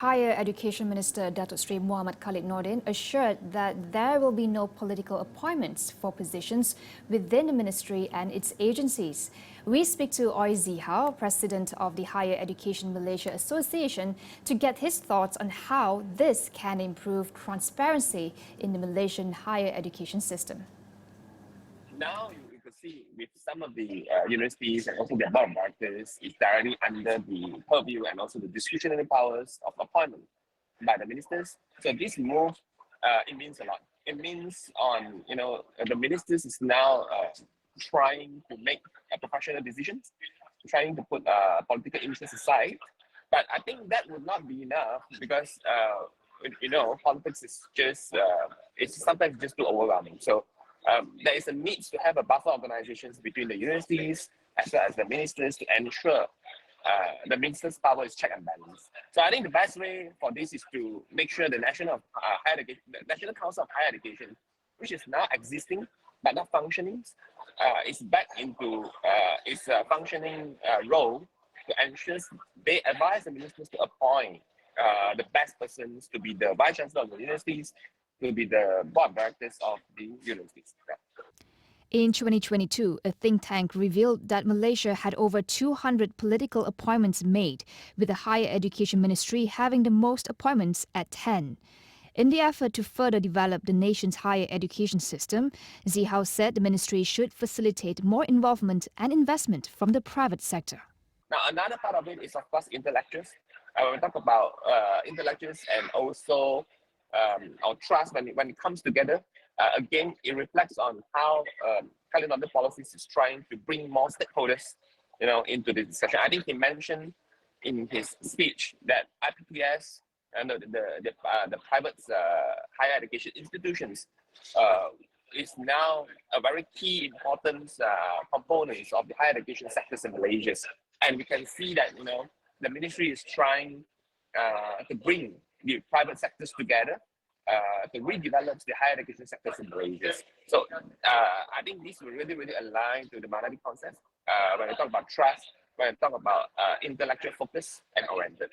Higher Education Minister Datuk Sri Muhammad Khalid Nordin assured that there will be no political appointments for positions within the ministry and its agencies. We speak to Howe, President of the Higher Education Malaysia Association, to get his thoughts on how this can improve transparency in the Malaysian higher education system. Now you could see with some of the universities and also their board of directors is directly under the purview and also the discretionary powers of appointment by the ministers. So this move, it means a lot. It means the ministers is now trying to make professional decisions, trying to put political interests aside. But I think that would not be enough because politics is just it's sometimes just too overwhelming. So there is a need to have a buffer organizations between the universities as well as the ministers to ensure the minister's power is check and balance. So I think the best way for this is to make sure the the National Council of Higher Education, which is now existing but not functioning, is back into its functioning role to ensure they advise the ministers to appoint the best persons to be the vice chancellor of the universities, to be the board of directors of the universities. In 2022, a think tank revealed that Malaysia had over 200 political appointments made, with the Higher Education Ministry having the most appointments at 10. In the effort to further develop the nation's higher education system, Howe said the ministry should facilitate more involvement and investment from the private sector. Now, another part of it is, of course, intellectuals. When we talk about intellectuals and also our trust, when it comes together, again, it reflects on how calendar policies is trying to bring more stakeholders, into the discussion. I think he mentioned in his speech that IPPS and the private higher education institutions is now a very key important components of the higher education sectors in Malaysia. And we can see that, the ministry is trying to bring the private sectors together to redevelop the higher education sectors in Malaysia. So I think this will really, really align to the Maladi concept when we talk about trust, when we talk about intellectual focus and oriented.